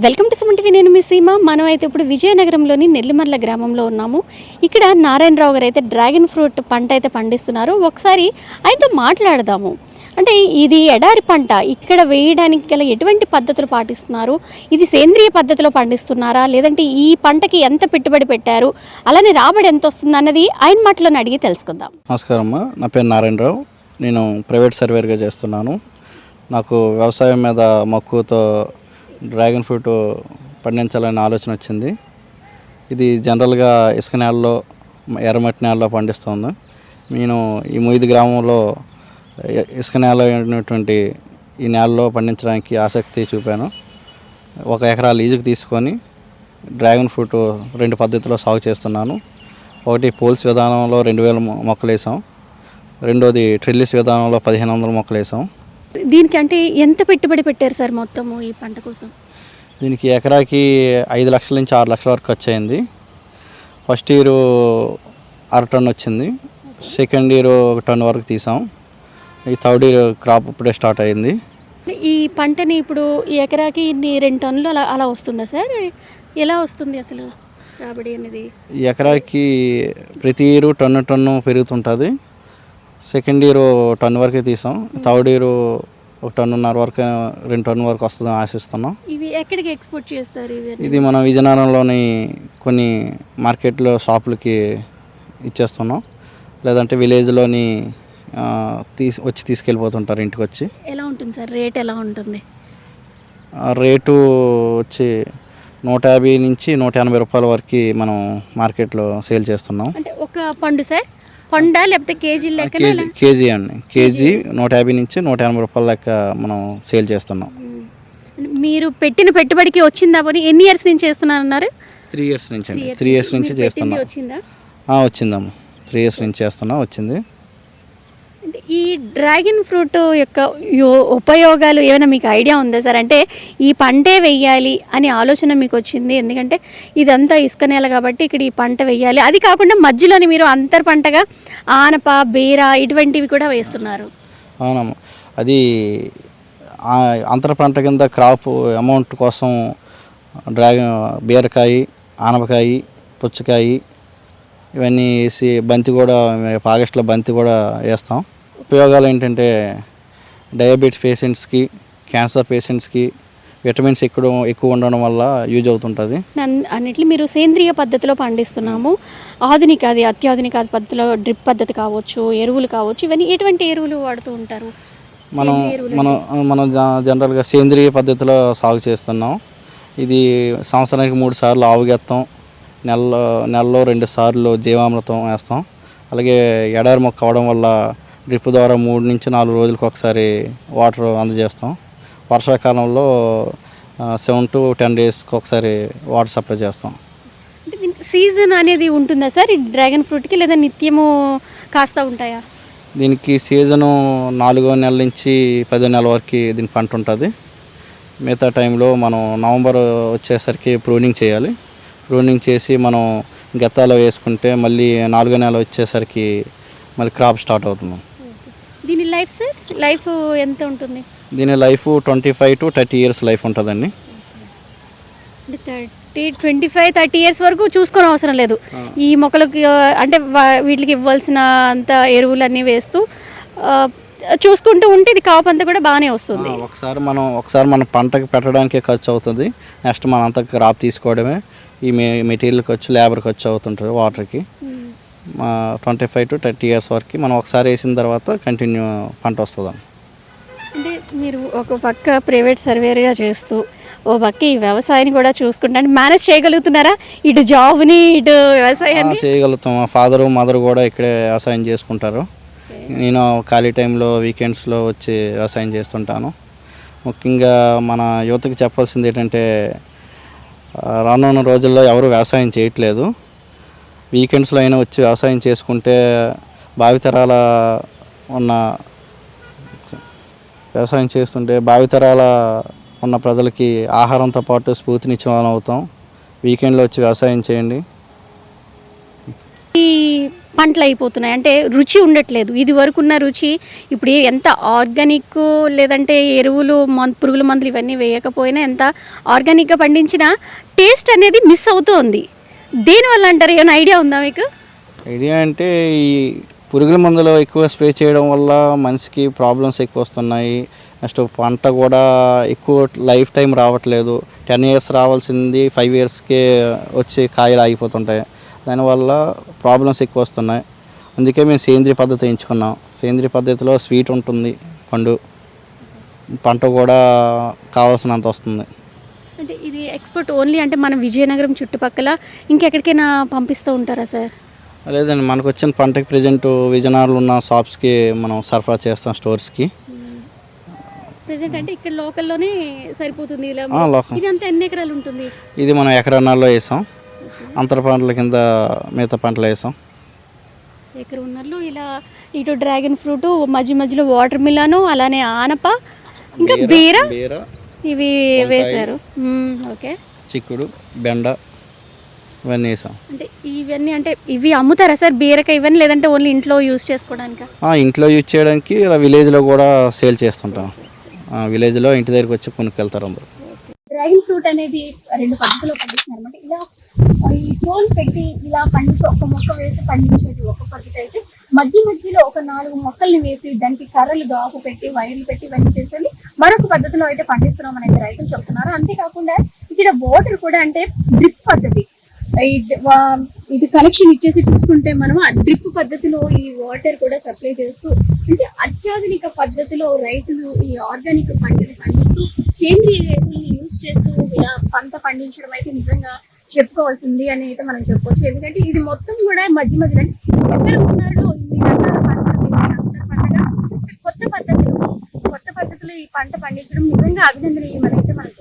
Welcome to Suman TV. నేను మీ సీమ. మనం అయితే ఇప్పుడు విజయనగరంలోని నెల్లిమర్ల గ్రామంలో ఉన్నాము. ఇక్కడ నారాయణరావు గారు అయితే డ్రాగన్ ఫ్రూట్ పంట అయితే పండిస్తున్నారు. ఒకసారి ఆయనతో మాట్లాడదాము. అంటే ఇది ఎడారి పంట, ఇక్కడ వేయడానికి గల ఎటువంటి పద్ధతులు పాటిస్తున్నారు, ఇది సేంద్రియ పద్ధతిలో పండిస్తున్నారా, లేదంటే ఈ పంటకి ఎంత పెట్టుబడి పెట్టారు, అలానే రాబడి ఎంత వస్తుంది అన్నది ఆయన మాటలను అడిగి తెలుసుకుందాం. నమస్కారం అమ్మా, నా పేరు నారాయణరావు. నేను ప్రైవేట్ సర్వేర్గా చేస్తున్నాను. నాకు వ్యవసాయం మీద మక్కువతో డ్రాగన్ ఫ్రూట్ పండించాలనే ఆలోచన వచ్చింది. ఇది జనరల్గా ఇసుక నేలలో, ఎర్రమట్టి నేలలో పండిస్తుంది. నేను ఈ మొయిది గ్రామంలో ఇసుక నేల అయినటువంటి ఈ నేలలో పండించడానికి ఆసక్తి చూపాను. 1 ఎకరా లీజుకు తీసుకొని డ్రాగన్ ఫ్రూట్ 2 పద్ధతిలో సాగు చేస్తున్నాను. ఒకటి పోల్స్ విధానంలో 2000 మొక్కలు వేసాం. రెండోది ట్రిల్లిస్ విధానంలో 1500 మొక్కలు వేసాం. దీనికి అంటే ఎంత పెట్టుబడి పెట్టారు సార్ మొత్తము ఈ పంట కోసం? దీనికి ఎకరాకి 5 లక్షల నుంచి 6 లక్షల వరకు ఖర్చు అయింది. ఫస్ట్ ఇయర్ 1/2 టన్ వచ్చింది. సెకండ్ ఇయర్ 1 టన్ వరకు తీసాం. ఈ థర్డ్ ఇయర్ క్రాప్ ఇప్పుడే స్టార్ట్ అయింది. ఈ పంటని ఇప్పుడు ఈ ఎకరాకి 2 టన్నులు అలా వస్తుందా సార్? ఎలా వస్తుంది అసలు రాబడి అనేది? ఈ ఎకరాకి ప్రతి ఇయర్ టన్ను పెరుగుతుంటుంది. సెకండ్ ఇయర్ 1 టన్ వరకే తీసాం. థర్డ్ ఇయర్ 1.5 టన్నున్నర వరకు, 2 టన్ను వరకు వస్తుందని ఆశిస్తున్నాం. ఇవి ఎక్కడికి ఎక్స్పోర్ట్ చేస్తారు? ఇది మనం విజయనగరంలోని కొన్ని మార్కెట్లో షాపులకి ఇచ్చేస్తున్నాం. లేదంటే విలేజ్లోని వచ్చి తీసుకెళ్ళిపోతుంటారు ఇంటికి వచ్చి. ఎలా ఉంటుంది సార్ రేట్? ఎలా ఉంటుంది రేటు? వచ్చి 150 నుంచి 180 రూపాయల వరకు మనం మార్కెట్లో సేల్ చేస్తున్నాం. అంటే ఒక పండు సార్, పండా లేకపోతే కేజీ లెక్క? కేజీ అండి. కేజీ 150 నుంచి 180 రూపాయల లెక్క మనం సేల్ చేస్తున్నాం. మీరు పెట్టిన పెట్టుబడికి వచ్చిందా? పోనీ ఎన్ని ఇయర్స్ నుంచి చేస్తున్నారన్నారు? 3 ఇయర్స్ నుంచి అండి. 3 ఇయర్స్ నుంచి చేస్తున్నాం. వచ్చిందమ్మా. 3 ఇయర్స్ నుంచి చేస్తున్నా, వచ్చింది. అంటే ఈ డ్రాగన్ ఫ్రూట్ యొక్క ఉపయోగాలు ఏమైనా మీకు ఐడియా ఉందా సార్? అంటే ఈ పంటే వెయ్యాలి అని ఆలోచన మీకు వచ్చింది, ఎందుకంటే ఇదంతా ఇసుక నేల కాబట్టి ఇక్కడ ఈ పంట వెయ్యాలి. అది కాకుండా మధ్యలోని మీరు అంతర్ పంటగా ఆనప, బీర ఇటువంటివి కూడా వేస్తున్నారు. అవునమ్మా, అది అంతర పంట కింద క్రాప్ అమౌంట్ కోసం బీరకాయ, ఆనపకాయ, పుచ్చకాయ ఇవన్నీ వేసి బంతి కూడా ఆగస్టులో బంతి కూడా వేస్తాం. ఉపయోగాలు ఏంటంటే డయాబెటీస్ పేషెంట్స్కి, క్యాన్సర్ పేషెంట్స్కి విటమిన్స్ ఎక్కువ ఉండడం వల్ల యూజ్ అవుతుంటుంది. అన్నిట్లు మీరు సేంద్రియ పద్ధతిలో పండిస్తున్నాము. ఆధునిక, అది అత్యాధునిక పద్ధతిలో డ్రిప్ పద్ధతి కావచ్చు, ఎరువులు కావచ్చు, ఇవన్నీ ఎటువంటి ఎరువులు వాడుతూ ఉంటారు? మనం జనరల్గా సేంద్రియ పద్ధతిలో సాగు చేస్తున్నాం. ఇది సంవత్సరానికి 3 సార్లు ఆవుగెత్తాం, నెలలో 2 సార్లు జీవామృతం వేస్తాం. అలాగే ఎడారి మొక్క అవడం వల్ల డ్రిప్ ద్వారా 3 నుంచి 4 రోజులకు ఒకసారి వాటర్ అందజేస్తాం. వర్షాకాలంలో 7 to 10 డేస్కి ఒకసారి వాటర్ సప్లై చేస్తాం. సీజన్ అనేది ఉంటుందా సార్ ఈ డ్రాగన్ ఫ్రూట్కి, లేదా నిత్యము కాస్తా ఉంటాయా? దీనికి సీజను 4వ నెల నుంచి 10వ నెల వరకు దీని పంట ఉంటుంది. మిగతా టైంలో మనం నవంబర్ వచ్చేసరికి ప్రూనింగ్ చేయాలి. ప్రూనింగ్ చేసి మనం గెత్తాలో వేసుకుంటే మళ్ళీ 4వ నెల వచ్చేసరికి మళ్ళీ క్రాప్ స్టార్ట్ అవుతుంది. దీని లైఫ్ సార్, లైఫ్ ఎంత ఉంటుంది? దీని లైఫ్ 25 to 30 ఇయర్స్ లైఫ్ ఉంటుందండి. 25-30 ఇయర్స్ వరకు చూసుకొని అవసరం లేదు. ఈ మొక్కలకి అంటే వీటికి ఇవ్వాల్సిన అంత ఎరువులన్నీ వేస్తూ చూసుకుంటూ ఉంటే ఇది కాపు అంతా కూడా బాగానే వస్తుంది. ఒకసారి మన పంటకి పెట్టడానికే ఖర్చు అవుతుంది. నెక్స్ట్ మన అంతా క్రాప్ తీసుకోవడమే. ఈ మెటీరియల్ ఖర్చు, లేబర్ ఖర్చు అవుతుంటుంది వాటర్కి. 25 to 30 ఇయర్స్ వరకు మనం ఒకసారి వేసిన తర్వాత కంటిన్యూ పంట వస్తుంది. అంటే మీరు ఒక పక్క ప్రైవేట్ సర్వేర్గా చేస్తూ ఓ పక్క ఈ వ్యవసాయాన్ని కూడా చూసుకుంటే మేనేజ్ చేయగలుగుతున్నారా? ఇటు జాబ్ని, ఇటు వ్యవసాయాన్ని చేయగలుగుతాం. మా ఫాదరు, మదర్ కూడా ఇక్కడే వ్యవసాయం చేసుకుంటారు. నేను ఖాళీ టైంలో వీకెండ్స్లో వచ్చి వ్యవసాయం చేస్తుంటాను. ముఖ్యంగా మన యువతకి చెప్పాల్సింది ఏంటంటే, రానున్న రోజుల్లో ఎవరు వ్యవసాయం చేయట్లేదు. వీకెండ్స్లో అయినా వచ్చి వ్యవసాయం చేసుకుంటే భావితరాల ఉన్న ప్రజలకి ఆహారంతో పాటు స్ఫూర్తినిచ్చే వాళ్ళం అవుతాం. వీకెండ్లో వచ్చి వ్యవసాయం చేయండి. ఈ పంటలు అయిపోతున్నాయి, అంటే రుచి ఉండట్లేదు. ఇది వరకు ఉన్న రుచి ఇప్పుడు ఎంత ఆర్గానిక్ లేదంటే ఎరువులు పురుగుల మందులు ఇవన్నీ వేయకపోయినా ఎంత ఆర్గానిక్గా పండించినా టేస్ట్ అనేది మిస్ అవుతుంది. దేనివల్ల అంటారు? ఏమైనా ఐడియా ఉందా మీకు? ఐడియా అంటే ఈ పురుగుల మందులు ఎక్కువ స్ప్రే చేయడం వల్ల మనిషికి ప్రాబ్లమ్స్ ఎక్కువ వస్తున్నాయి. నెక్స్ట్ పంట కూడా ఎక్కువ లైఫ్ టైం రావట్లేదు. 10 years రావాల్సింది 5 yearsకే వచ్చి కాయలు ఆగిపోతుంటాయి. దానివల్ల ప్రాబ్లమ్స్ ఎక్కువ వస్తున్నాయి. అందుకే మేము సేంద్రియ పద్ధతి ఎంచుకున్నాం. సేంద్రియ పద్ధతిలో స్వీట్ ఉంటుంది, పంట కూడా కావాల్సినంత వస్తుంది. అంటే ఇది ఎక్స్పోర్ట్ ఓన్లీ అంటే మన విజయనగరం చుట్టుపక్కల ఇంకెక్కడికైనా పంపిస్తూ ఉంటారా సార్? లేదండి, మనకు వచ్చిన పంటకి ప్రజెంట్ విజయనగరంలో ఉన్న షాప్స్కి మనం సరఫరా చేస్తాం, స్టోర్స్కి. ప్రెసెంట్ అంటే ఇక్కడ లోకల్లోనే సరిపోతుంది ఇలా? లోకల్. ఇది అంతా ఎన్ని ఎకరాలు ఉంటుంది? ఇది మనం ఎకరన్నరలో వేసాం. అంతర పంటల కింద మిగతా పంటలు వేసాం. ఎకరన్నరలో ఇలా ఇటు డ్రాగన్ ఫ్రూట్, మధ్య మధ్యలో వాటర్ మిలాను, అలానే ఆనప, ఇంకా బీర ఇవి వేశారు. ఓకే. చిక్కుడు, బెండ ఇవన్నీ వేసాం. అంటే ఇవన్నీ అంటే ఇవి అమ్ముతారా సార్, బీరకాయ ఇవన్నీ, లేదంటే ఓన్లీ ఇంట్లో యూజ్ చేసుకోవడానికా? ఇంట్లో యూజ్ చేయడానికి, ఇలా విలేజ్లో కూడా సేల్ చేస్తుంటాం. విలేజ్లో ఇంటి దగ్గరికి వచ్చి కొనుక్కెళ్తారు అందరూ. డ్రాగన్ ఫ్రూట్ అనేది 2 పద్ధతిలో పండిస్తున్నారు అనమాట. ఇలా ఈ కోన్ పెట్టి ఇలా పండించి ఒక మొక్క వేసి పండించేది ఒక పద్ధతి అయితే, మధ్యలో ఒక 4 మొక్కల్ని వేసి దానికి కర్రలు దాపు పెట్టి వైర్లు పెట్టి ఇవన్నీ చేసేది మరొక పద్ధతిలో అయితే పండిస్తున్నాం అనేది రైతులు చెప్తున్నారు. అంతేకాకుండా ఇక్కడ వాటర్ కూడా అంటే డ్రిప్ పద్ధతి, ఇది కనెక్షన్ ఇచ్చేసి చూసుకుంటే మనం ఆ డ్రిప్ పద్ధతిలో ఈ వాటర్ కూడా సప్లై చేస్తూ, అంటే అత్యాధునిక పద్ధతిలో రైతులు ఈ ఆర్గానిక్ పంటని పండిస్తూ సేంద్రియ ఎరువుల్ని యూజ్ చేస్తూ ఇలా పంట పండించడం అయితే నిజంగా చెప్పుకోవాల్సింది అని అయితే మనం చెప్పొచ్చు. ఎందుకంటే ఇది మొత్తం కూడా మధ్యలో ఉన్నారులో ఇన్ని రకాల పంటగా కొత్త పద్ధతులు ఈ పంట పండించడం నిజంగా అభినందనీయమని అయితే మనం